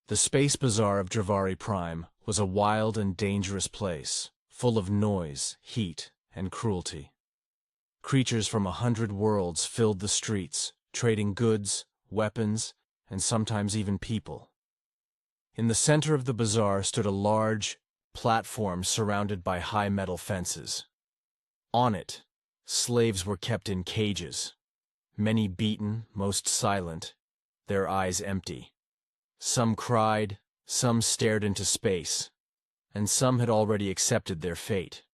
The space bazaar of Dravari Prime was a wild and dangerous place, full of noise, heat, and cruelty. Creatures from 100 worlds filled the streets, trading goods, weapons, and sometimes even people. In the center of the bazaar stood a large platform surrounded by high metal fences. On it, slaves were kept in cages, many beaten, most silent, their eyes empty. Some cried, some stared into space, and some had already accepted their fate.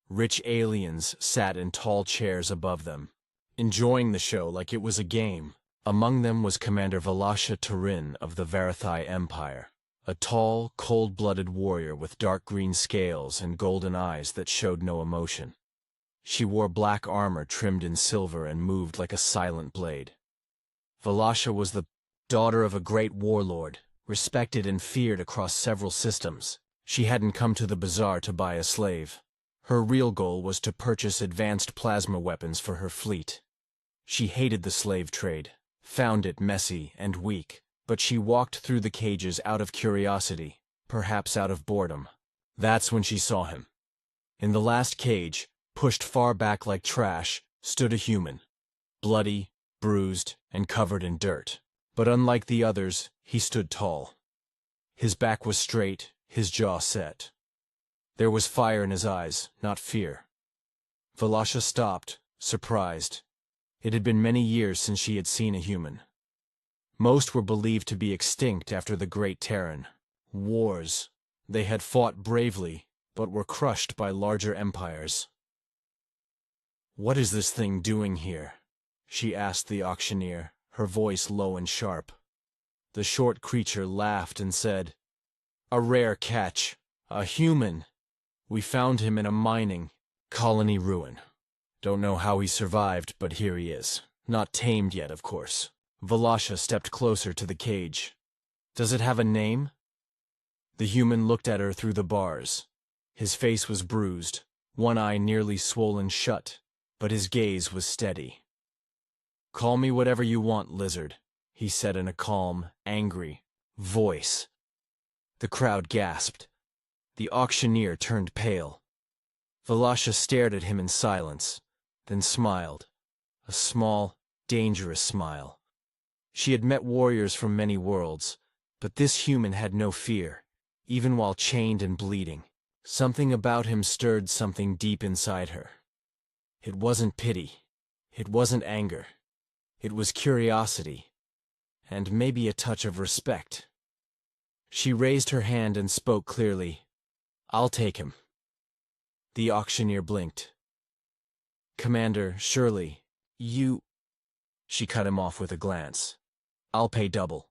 Rich aliens sat in tall chairs above them, enjoying the show like it was a game. Among them was Commander Valasha Turin of the Varathai Empire, a tall, cold-blooded warrior with dark green scales and golden eyes that showed no emotion. She wore black armor trimmed in silver and moved like a silent blade. Valasha was the daughter of a great warlord, respected and feared across several systems. She hadn't come to the bazaar to buy a slave. Her real goal was to purchase advanced plasma weapons for her fleet. She hated the slave trade, found it messy and weak, but she walked through the cages out of curiosity, perhaps out of boredom. That's when she saw him. In the last cage, pushed far back like trash, stood a human, bloody, bruised, and covered in dirt. But unlike the others, he stood tall. His back was straight, his jaw set. There was fire in his eyes, not fear. Valasha stopped, surprised. It had been many years since she had seen a human. Most were believed to be extinct after the Great Terran Wars. They had fought bravely, but were crushed by larger empires. "What is this thing doing here?" she asked the auctioneer, her voice low and sharp. The short creature laughed and said, "A rare catch. A human. We found him in a mining colony ruin. Don't know how he survived, but here he is. Not tamed yet, of course." Valasha stepped closer to the cage. "Does it have a name?" The human looked at her through the bars. His face was bruised, one eye nearly swollen shut, but his gaze was steady. "Call me whatever you want, lizard," he said in a calm, angry voice. The crowd gasped. The auctioneer turned pale. Valasha stared at him in silence, then smiled. A small, dangerous smile. She had met warriors from many worlds, but this human had no fear, even while chained and bleeding. Something about him stirred something deep inside her. It wasn't pity. It wasn't anger. It was curiosity, and maybe a touch of respect. She raised her hand and spoke clearly. "I'll take him." The auctioneer blinked. "Commander, surely, you—" She cut him off with a glance. "I'll pay double."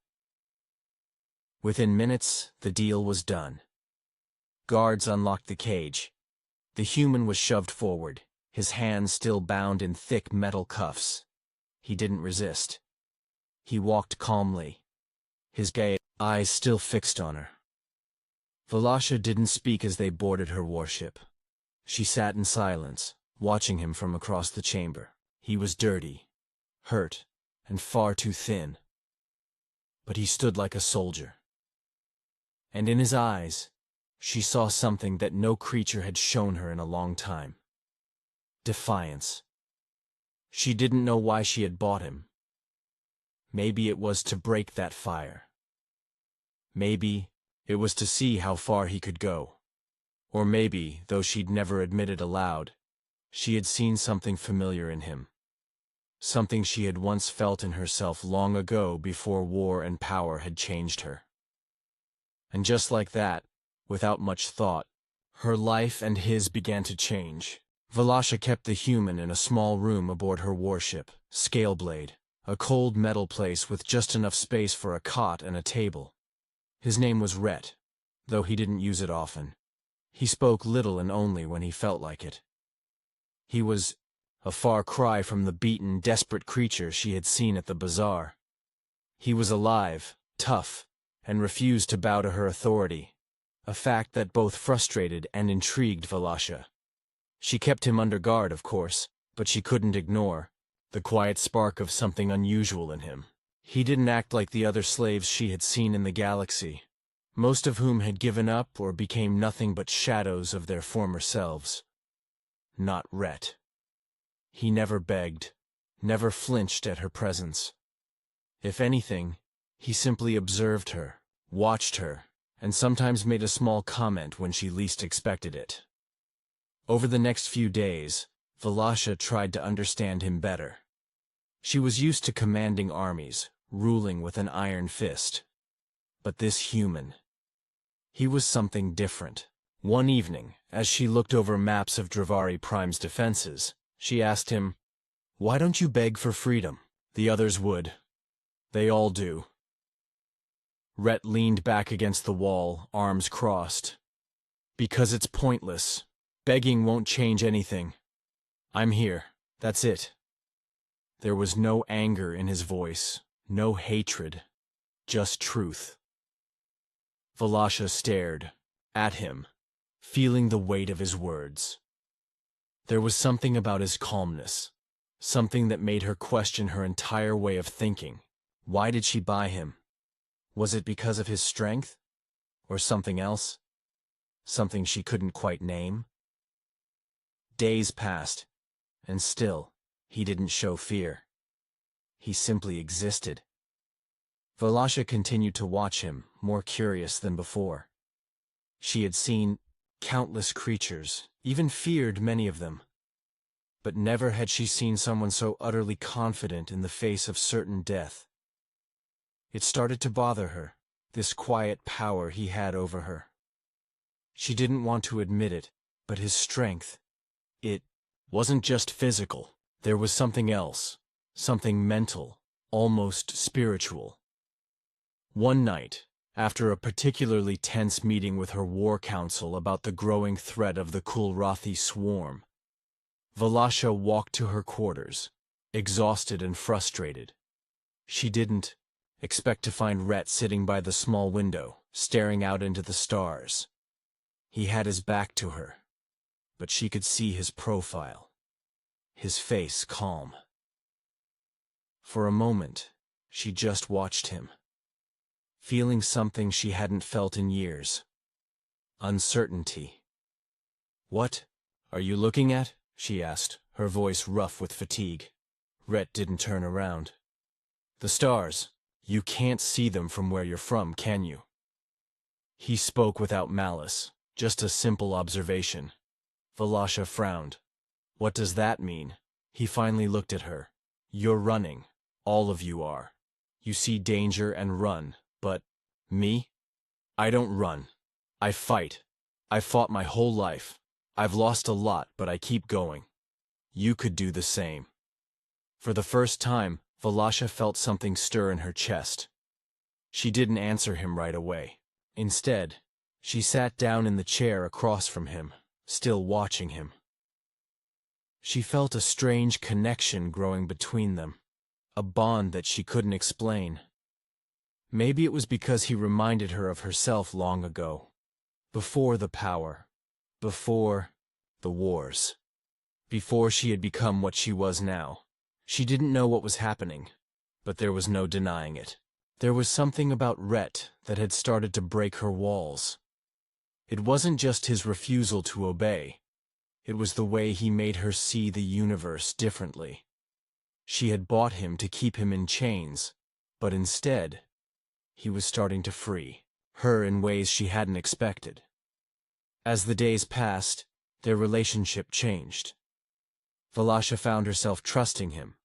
Within minutes, the deal was done. Guards unlocked the cage. The human was shoved forward, his hands still bound in thick metal cuffs. He didn't resist. He walked calmly, his gay eyes still fixed on her. Valasha didn't speak as they boarded her warship. She sat in silence, watching him from across the chamber. He was dirty, hurt, and far too thin. But he stood like a soldier. And in his eyes, she saw something that no creature had shown her in a long time. Defiance. She didn't know why she had bought him. Maybe it was to break that fire. Maybe it was to see how far he could go. Or maybe, though she'd never admit it aloud, she had seen something familiar in him. Something she had once felt in herself long ago before war and power had changed her. And just like that, without much thought, her life and his began to change. Valasha kept the human in a small room aboard her warship, Scaleblade, a cold metal place with just enough space for a cot and a table. His name was Rhett, though he didn't use it often. He spoke little and only when he felt like it. He was a far cry from the beaten, desperate creature she had seen at the bazaar. He was alive, tough, and refused to bow to her authority, a fact that both frustrated and intrigued Valasha. She kept him under guard, of course, but she couldn't ignore the quiet spark of something unusual in him. He didn't act like the other slaves she had seen in the galaxy, most of whom had given up or became nothing but shadows of their former selves. Not Rhett. He never begged, never flinched at her presence. If anything, he simply observed her, watched her, and sometimes made a small comment when she least expected it. Over the next few days, Valasha tried to understand him better. She was used to commanding armies, ruling with an iron fist. But this human, he was something different. One evening, as she looked over maps of Dravari Prime's defenses, she asked him, "Why don't you beg for freedom? The others would. They all do." Rhett leaned back against the wall, arms crossed. "Because it's pointless. Begging won't change anything. I'm here. That's it." There was no anger in his voice, no hatred, just truth. Valasha stared at him, feeling the weight of his words. There was something about his calmness, something that made her question her entire way of thinking. Why did she buy him? Was it because of his strength? Or something else? Something she couldn't quite name? Days passed, and still, he didn't show fear. He simply existed. Valasha continued to watch him, more curious than before. She had seen countless creatures, even feared many of them. But never had she seen someone so utterly confident in the face of certain death. It started to bother her, this quiet power he had over her. She didn't want to admit it, but his strength, it wasn't just physical. There was something else, something mental, almost spiritual. One night, after a particularly tense meeting with her war council about the growing threat of the Kulrathi swarm, Valasha walked to her quarters, exhausted and frustrated. She didn't expect to find Rhett sitting by the small window, staring out into the stars. He had his back to her, but she could see his profile, his face calm. For a moment, she just watched him, feeling something she hadn't felt in years. Uncertainty. "What are you looking at?" she asked, her voice rough with fatigue. Rhett didn't turn around. "The stars. You can't see them from where you're from, can you?" He spoke without malice, just a simple observation. Valasha frowned. "What does that mean?" He finally looked at her. "You're running. All of you are. You see danger and run, but me? I don't run. I fight. I've fought my whole life. I've lost a lot, but I keep going. You could do the same." For the first time, Valasha felt something stir in her chest. She didn't answer him right away. Instead, she sat down in the chair across from him, still watching him. She felt a strange connection growing between them, a bond that she couldn't explain. Maybe it was because he reminded her of herself long ago, before the power, before the wars, before she had become what she was now. She didn't know what was happening, but there was no denying it. There was something about Rhett that had started to break her walls. It wasn't just his refusal to obey. It was the way he made her see the universe differently. She had bought him to keep him in chains, but instead, he was starting to free her in ways she hadn't expected. As the days passed, their relationship changed. Valasha found herself trusting him.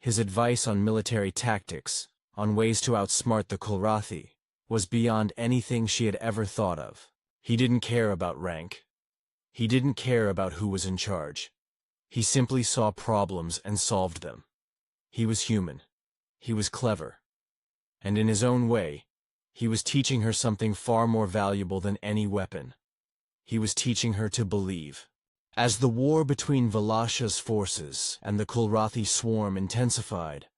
His advice on military tactics, on ways to outsmart the Kulrathi, was beyond anything she had ever thought of. He didn't care about rank. He didn't care about who was in charge. He simply saw problems and solved them. He was human. He was clever. And in his own way, he was teaching her something far more valuable than any weapon. He was teaching her to believe. As the war between Valasha's forces and the Kulrathi swarm intensified,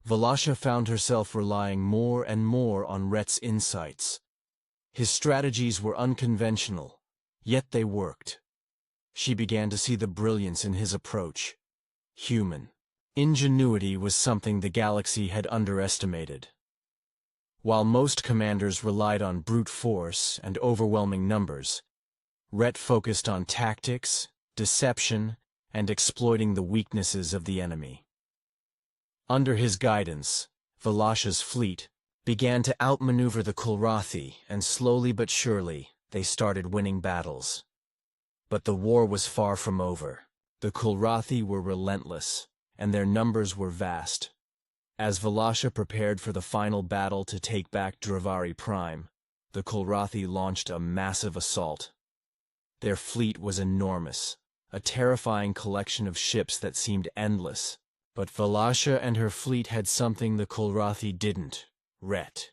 Valasha found herself relying more and more on Rhett's insights. His strategies were unconventional, yet they worked. She began to see the brilliance in his approach. Human, Ingenuity was something the galaxy had underestimated. While most commanders relied on brute force and overwhelming numbers, Rhett focused on tactics, deception, and exploiting the weaknesses of the enemy. Under his guidance, Valasha's fleet began to outmaneuver the Kulrathi, and slowly but surely, they started winning battles. But the war was far from over. The Kulrathi were relentless, and their numbers were vast. As Valasha prepared for the final battle to take back Dravari Prime, the Kulrathi launched a massive assault. Their fleet was enormous, a terrifying collection of ships that seemed endless. But Valasha and her fleet had something the Kulrathi didn't: Rhett.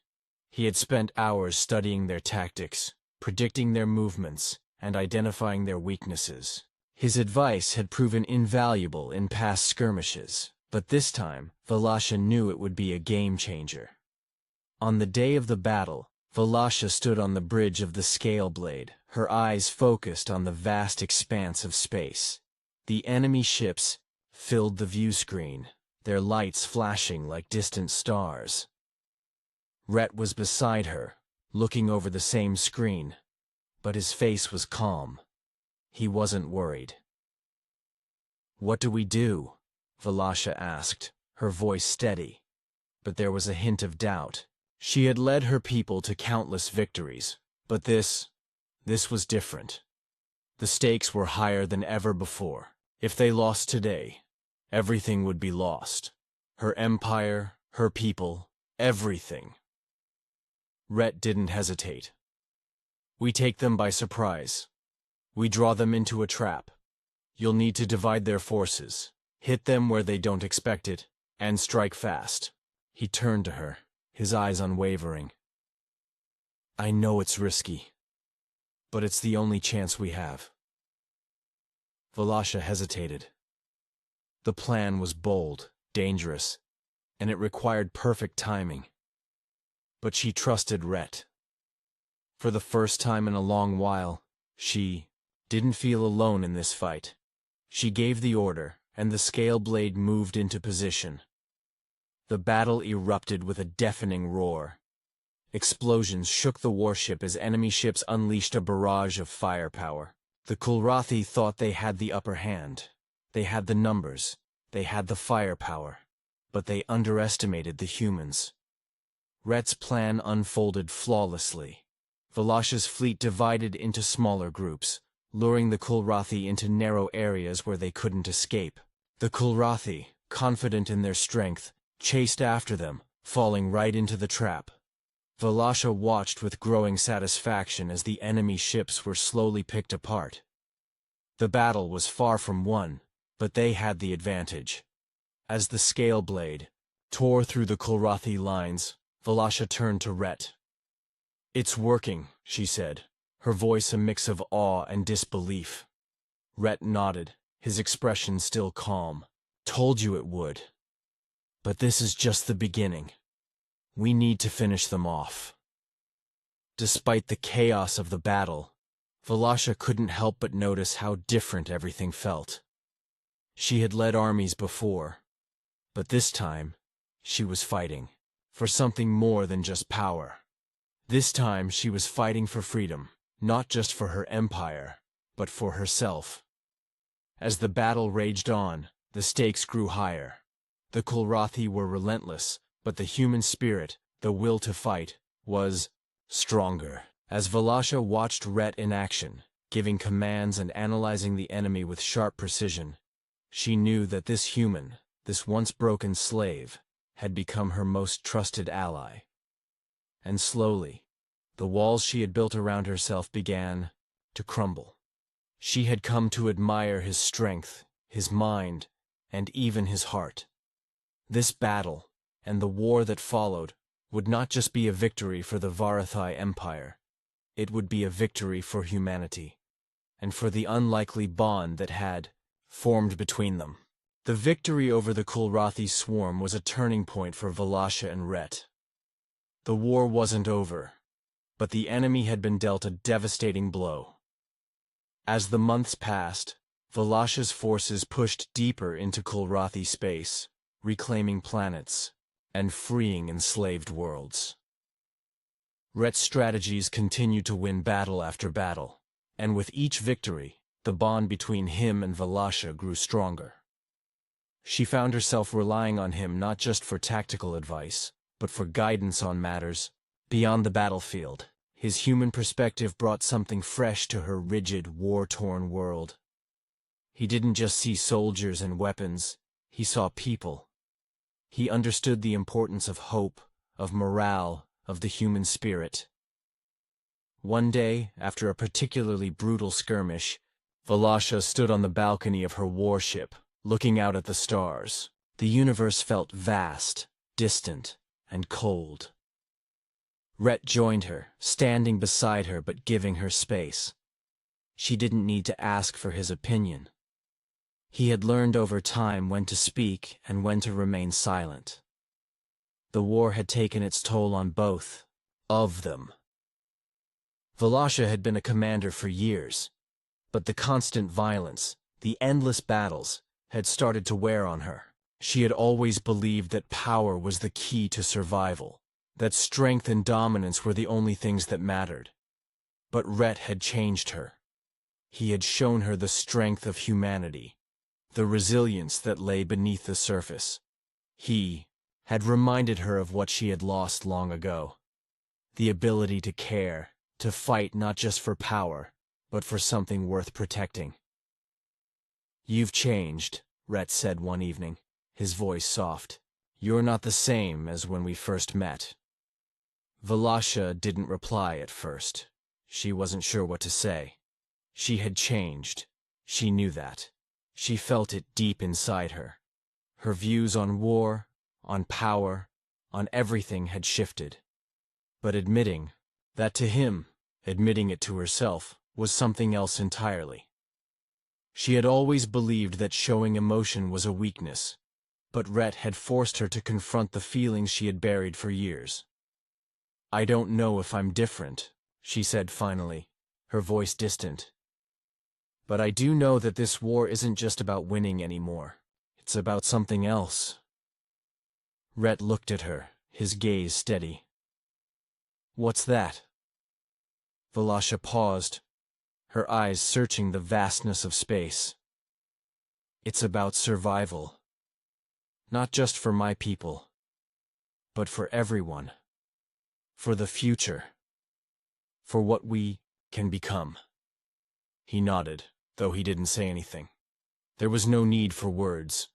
He had spent hours studying their tactics, predicting their movements, and identifying their weaknesses. His advice had proven invaluable in past skirmishes, but this time, Valasha knew it would be a game-changer. On the day of the battle, Valasha stood on the bridge of the Scale Blade, her eyes focused on the vast expanse of space. The enemy ships filled the view screen, their lights flashing like distant stars. Rhett was beside her, looking over the same screen, but his face was calm. He wasn't worried. "What do we do?" Valasha asked, her voice steady, but there was a hint of doubt. She had led her people to countless victories, but this was different. The stakes were higher than ever before. If they lost today, everything would be lost. Her empire, her people, everything. Rhett didn't hesitate. "We take them by surprise. We draw them into a trap. You'll need to divide their forces, hit them where they don't expect it, and strike fast." He turned to her, his eyes unwavering. "I know it's risky, but it's the only chance we have." Valasha hesitated. The plan was bold, dangerous, and it required perfect timing. But she trusted Rhett. For the first time in a long while, she didn't feel alone in this fight. She gave the order, and the Scale Blade moved into position. The battle erupted with a deafening roar. Explosions shook the warship as enemy ships unleashed a barrage of firepower. The Kulrathi thought they had the upper hand. They had the numbers, they had the firepower, but they underestimated the humans. Rhett's plan unfolded flawlessly. Valasha's fleet divided into smaller groups, luring the Kulrathi into narrow areas where they couldn't escape. The Kulrathi, confident in their strength, chased after them, falling right into the trap. Valasha watched with growing satisfaction as the enemy ships were slowly picked apart. The battle was far from won, but they had the advantage. As the Scale Blade tore through the Kulrathi lines, Valasha turned to Rhett. "It's working," she said, her voice a mix of awe and disbelief. Rhett nodded, his expression still calm. "Told you it would. But this is just the beginning. We need to finish them off." Despite the chaos of the battle, Valasha couldn't help but notice how different everything felt. She had led armies before, but this time, she was fighting for something more than just power. This time she was fighting for freedom, not just for her empire, but for herself. As the battle raged on, the stakes grew higher. The Kulrathi were relentless, but the human spirit, the will to fight, was stronger. As Valasha watched Rhett in action, giving commands and analyzing the enemy with sharp precision, she knew that this human, this once broken slave, had become her most trusted ally. And slowly, the walls she had built around herself began to crumble. She had come to admire his strength, his mind, and even his heart. This battle, and the war that followed, would not just be a victory for the Varathai Empire. It would be a victory for humanity, and for the unlikely bond that had formed between them. The victory over the Kulrathi swarm was a turning point for Valasha and Rhett. The war wasn't over, but the enemy had been dealt a devastating blow. As the months passed, Valasha's forces pushed deeper into Kulrathi space, reclaiming planets and freeing enslaved worlds. Rhett's strategies continued to win battle after battle, and with each victory, the bond between him and Valasha grew stronger. She found herself relying on him not just for tactical advice, but for guidance on matters beyond the battlefield. His human perspective brought something fresh to her rigid, war-torn world. He didn't just see soldiers and weapons, he saw people. He understood the importance of hope, of morale, of the human spirit. One day, after a particularly brutal skirmish, Valasha stood on the balcony of her warship, looking out at the stars. The universe felt vast, distant, and cold. Rhett joined her, standing beside her but giving her space. She didn't need to ask for his opinion. He had learned over time when to speak and when to remain silent. The war had taken its toll on both of them. Valasha had been a commander for years, but the constant violence, the endless battles, had started to wear on her. She had always believed that power was the key to survival, that strength and dominance were the only things that mattered. But Rhett had changed her. He had shown her the strength of humanity, the resilience that lay beneath the surface. He had reminded her of what she had lost long ago, the ability to care, to fight not just for power, but for something worth protecting. "You've changed," Rhett said one evening, his voice soft. "You're not the same as when we first met." Valasha didn't reply at first. She wasn't sure what to say. She had changed. She knew that. She felt it deep inside her. Her views on war, on power, on everything had shifted. But admitting that to him, admitting it to herself, was something else entirely. She had always believed that showing emotion was a weakness, but Rhett had forced her to confront the feelings she had buried for years. "I don't know if I'm different," she said finally, her voice distant. "But I do know that this war isn't just about winning anymore. It's about something else." Rhett looked at her, his gaze steady. "What's that?" Valasha paused, her eyes searching the vastness of space. "It's about survival. Not just for my people, but for everyone. For the future. For what we can become." He nodded, though he didn't say anything. There was no need for words.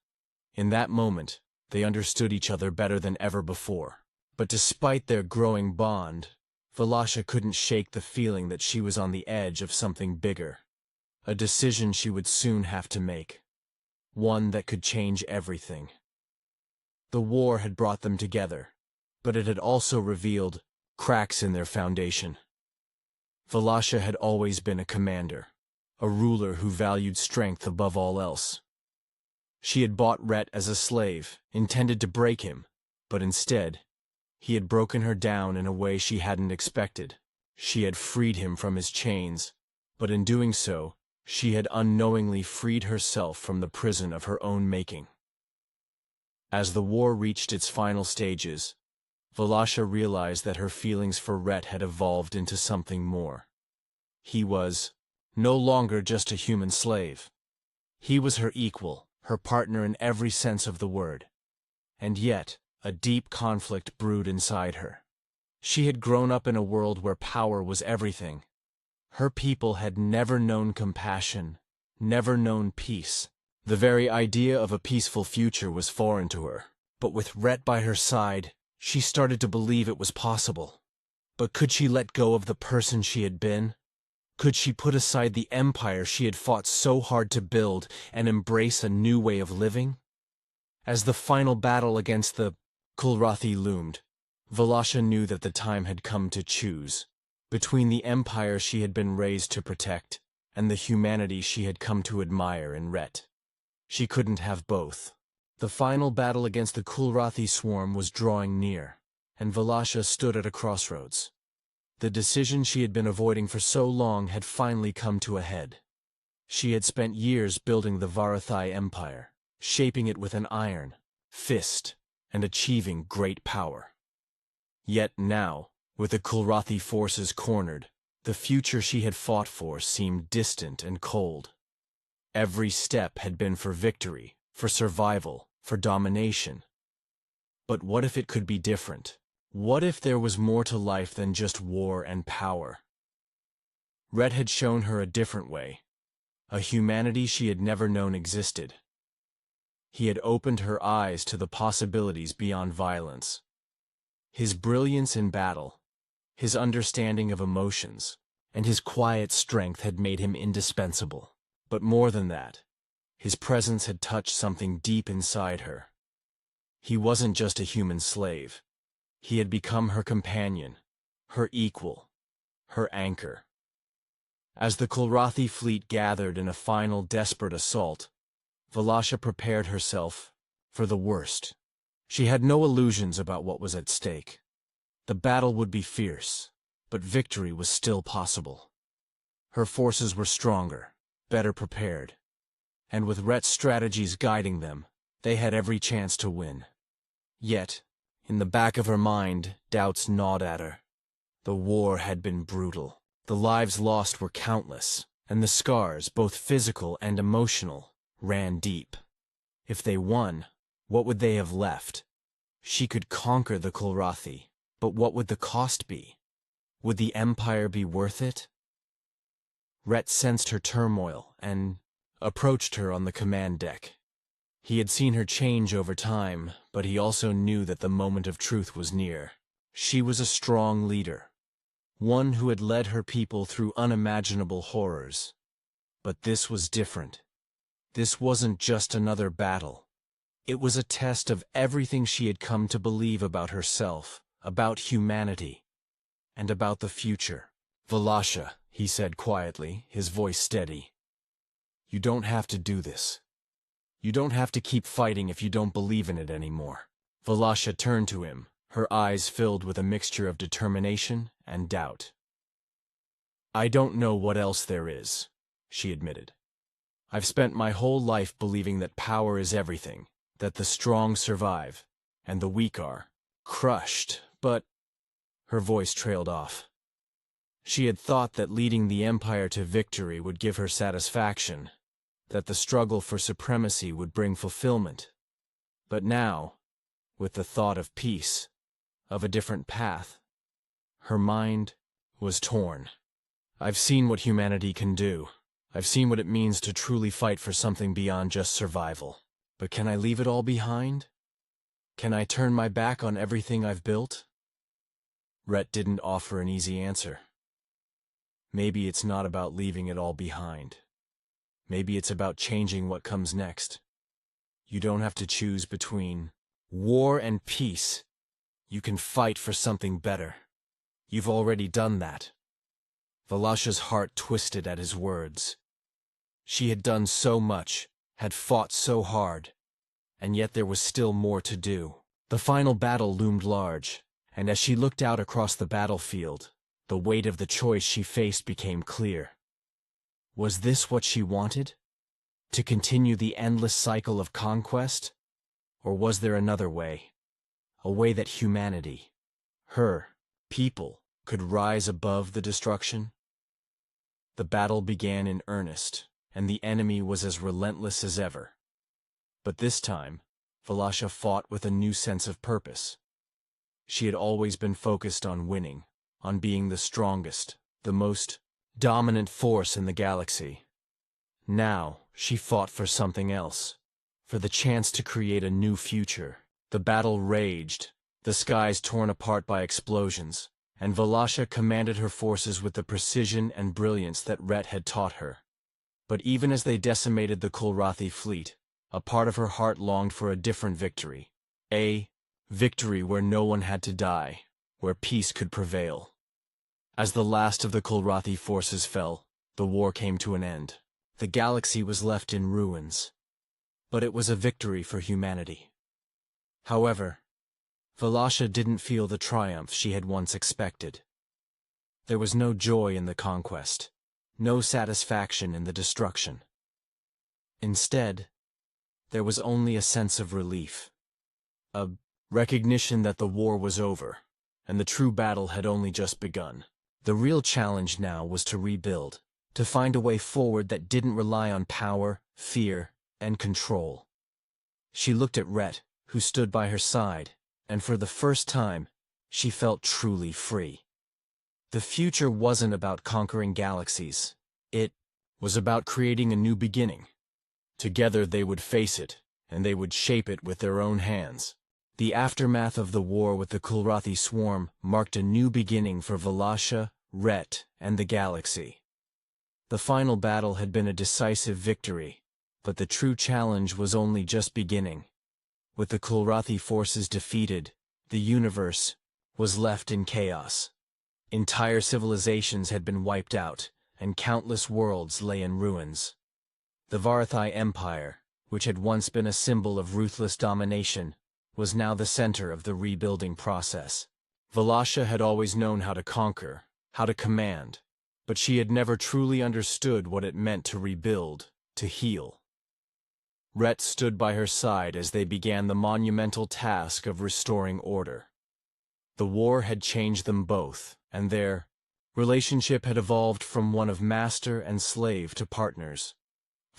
In that moment, they understood each other better than ever before. But despite their growing bond, Valasha couldn't shake the feeling that she was on the edge of something bigger. A decision she would soon have to make. One that could change everything. The war had brought them together, but it had also revealed cracks in their foundation. Valasha had always been a commander, a ruler who valued strength above all else. She had bought Rhett as a slave, intended to break him, but instead, he had broken her down in a way she hadn't expected. She had freed him from his chains, but in doing so, she had unknowingly freed herself from the prison of her own making. As the war reached its final stages, Valasha realized that her feelings for Rhett had evolved into something more. He was no longer just a human slave. He was her equal, her partner in every sense of the word. And yet, a deep conflict brewed inside her. She had grown up in a world where power was everything. Her people had never known compassion, never known peace. The very idea of a peaceful future was foreign to her. But with Rhett by her side, she started to believe it was possible. But could she let go of the person she had been? Could she put aside the empire she had fought so hard to build and embrace a new way of living? As the final battle against the Kulrathi loomed, Valasha knew that the time had come to choose between the empire she had been raised to protect and the humanity she had come to admire in Rhett. She couldn't have both. The final battle against the Kulrathi swarm was drawing near, and Valasha stood at a crossroads. The decision she had been avoiding for so long had finally come to a head. She had spent years building the Varathai Empire, shaping it with an iron fist and achieving great power. Yet now, with the Kulrathi forces cornered, the future she had fought for seemed distant and cold. Every step had been for victory, for survival, for domination. But what if it could be different? What if there was more to life than just war and power? Rhett had shown her a different way, a humanity she had never known existed. He had opened her eyes to the possibilities beyond violence. His brilliance in battle, his understanding of emotions, and his quiet strength had made him indispensable. But more than that, his presence had touched something deep inside her. He wasn't just a human slave. He had become her companion, her equal, her anchor. As the Kulrathi fleet gathered in a final desperate assault, Valasha prepared herself for the worst. She had no illusions about what was at stake. The battle would be fierce, but victory was still possible. Her forces were stronger, better prepared, and with Rhett's strategies guiding them, they had every chance to win. Yet, in the back of her mind, doubts gnawed at her. The war had been brutal. The lives lost were countless, and the scars, both physical and emotional, ran deep. If they won, what would they have left? She could conquer the Kulrathi, but what would the cost be? Would the Empire be worth it? Rhett sensed her turmoil and approached her on the command deck. He had seen her change over time, but he also knew that the moment of truth was near. She was a strong leader, one who had led her people through unimaginable horrors. But this was different. This wasn't just another battle. It was a test of everything she had come to believe about herself, about humanity, and about the future. "Valasha," he said quietly, his voice steady. "You don't have to do this. You don't have to keep fighting if you don't believe in it anymore." Valasha turned to him, her eyes filled with a mixture of determination and doubt. "I don't know what else there is," she admitted. "I've spent my whole life believing that power is everything, that the strong survive, and the weak are crushed, but—" Her voice trailed off. She had thought that leading the Empire to victory would give her satisfaction, that the struggle for supremacy would bring fulfillment. But now, with the thought of peace, of a different path, her mind was torn. "I've seen what humanity can do. I've seen what it means to truly fight for something beyond just survival. But can I leave it all behind? Can I turn my back on everything I've built?" Rhett didn't offer an easy answer. Maybe it's not about leaving it all behind. Maybe it's about changing what comes next. You don't have to choose between war and peace. You can fight for something better. You've already done that. Valasha's heart twisted at his words. She had done so much, had fought so hard, and yet there was still more to do. The final battle loomed large, and as she looked out across the battlefield, the weight of the choice she faced became clear. Was this what she wanted? To continue the endless cycle of conquest? Or was there another way? A way that humanity, her people, could rise above the destruction? The battle began in earnest, and the enemy was as relentless as ever. But this time, Valasha fought with a new sense of purpose. She had always been focused on winning, on being the strongest, the most dominant force in the galaxy. Now, she fought for something else, for the chance to create a new future. The battle raged, the skies torn apart by explosions, and Valasha commanded her forces with the precision and brilliance that Rhett had taught her. But even as they decimated the Kulrathi fleet, a part of her heart longed for a different victory. A victory where no one had to die, where peace could prevail. As the last of the Kulrathi forces fell, the war came to an end. The galaxy was left in ruins. But it was a victory for humanity. However, Valasha didn't feel the triumph she had once expected. There was no joy in the conquest, no satisfaction in the destruction. Instead, there was only a sense of relief. A recognition that the war was over, and the true battle had only just begun. The real challenge now was to rebuild, to find a way forward that didn't rely on power, fear, and control. She looked at Rhett, who stood by her side, and for the first time, she felt truly free. The future wasn't about conquering galaxies. It was about creating a new beginning. Together they would face it, and they would shape it with their own hands. The aftermath of the war with the Kulrathi swarm marked a new beginning for Valasha, Rhett, and the galaxy. The final battle had been a decisive victory, but the true challenge was only just beginning. With the Kulrathi forces defeated, the universe was left in chaos. Entire civilizations had been wiped out, and countless worlds lay in ruins. The Varathai Empire, which had once been a symbol of ruthless domination, was now the center of the rebuilding process. Valasha had always known how to conquer, how to command, but she had never truly understood what it meant to rebuild, to heal. Rhett stood by her side as they began the monumental task of restoring order. The war had changed them both, and their relationship had evolved from one of master and slave to partners.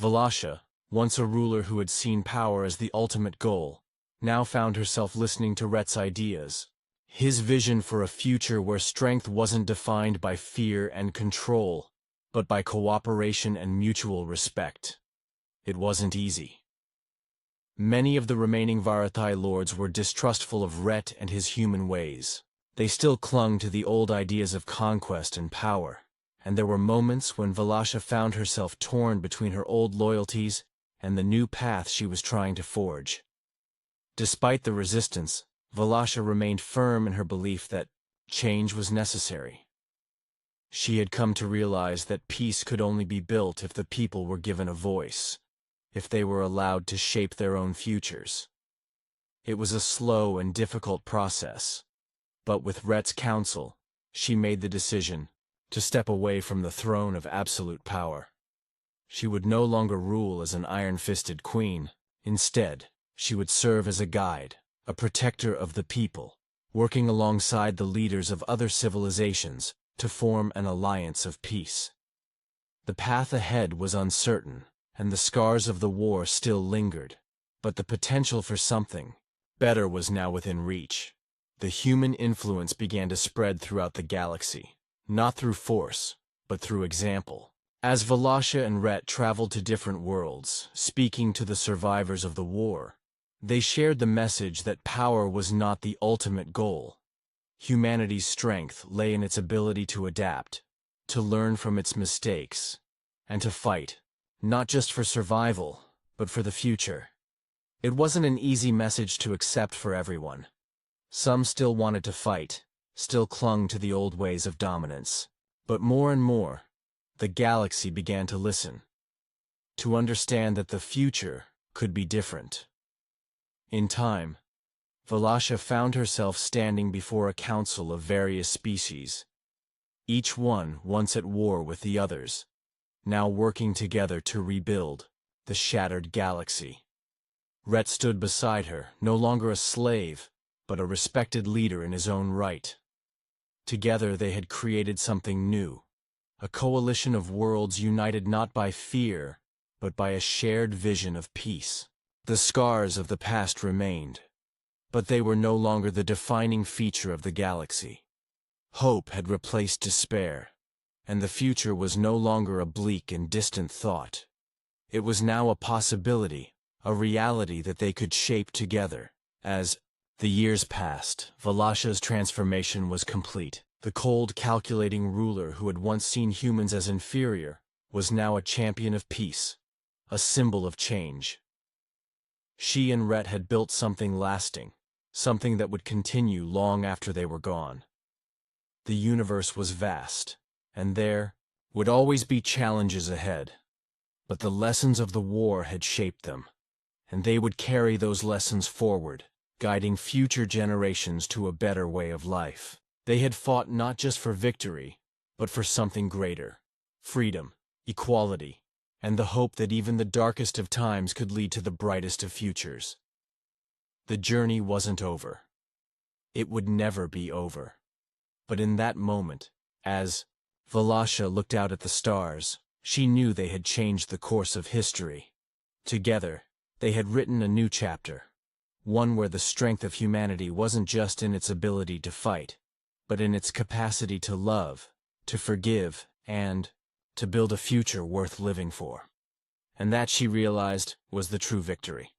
Valasha, once a ruler who had seen power as the ultimate goal, now found herself listening to Rhett's ideas. His vision for a future where strength wasn't defined by fear and control, but by cooperation and mutual respect. It wasn't easy. Many of the remaining Varathai lords were distrustful of Rhett and his human ways. They still clung to the old ideas of conquest and power, and there were moments when Valasha found herself torn between her old loyalties and the new path she was trying to forge. Despite the resistance, Valasha remained firm in her belief that change was necessary. She had come to realize that peace could only be built if the people were given a voice, if they were allowed to shape their own futures. It was a slow and difficult process, but with Rhett's counsel, she made the decision to step away from the throne of absolute power. She would no longer rule as an iron-fisted queen. Instead, she would serve as a guide, a protector of the people, working alongside the leaders of other civilizations to form an alliance of peace. The path ahead was uncertain, and the scars of the war still lingered, but the potential for something better was now within reach. The human influence began to spread throughout the galaxy, not through force, but through example. As Valasha and Rhett traveled to different worlds, speaking to the survivors of the war, they shared the message that power was not the ultimate goal. Humanity's strength lay in its ability to adapt, to learn from its mistakes, and to fight, not just for survival, but for the future. It wasn't an easy message to accept for everyone. Some still wanted to fight, still clung to the old ways of dominance. But more and more, the galaxy began to listen, to understand that the future could be different. In time, Valasha found herself standing before a council of various species, each one once at war with the others, now working together to rebuild the shattered galaxy. Rhett stood beside her, no longer a slave, but a respected leader in his own right. Together they had created something new, a coalition of worlds united not by fear, but by a shared vision of peace. The scars of the past remained, but they were no longer the defining feature of the galaxy. Hope had replaced despair, and the future was no longer a bleak and distant thought. It was now a possibility, a reality that they could shape together. As the years passed, Valasha's transformation was complete. The cold, calculating ruler who had once seen humans as inferior was now a champion of peace, a symbol of change. She and Rhett had built something lasting, something that would continue long after they were gone. The universe was vast, and there would always be challenges ahead. But the lessons of the war had shaped them, and they would carry those lessons forward, guiding future generations to a better way of life. They had fought not just for victory, but for something greater, freedom, equality, and the hope that even the darkest of times could lead to the brightest of futures. The journey wasn't over. It would never be over. But in that moment, as Valasha looked out at the stars, she knew they had changed the course of history. Together, they had written a new chapter, one where the strength of humanity wasn't just in its ability to fight, but in its capacity to love, to forgive, and to build a future worth living for. And that, she realized, was the true victory.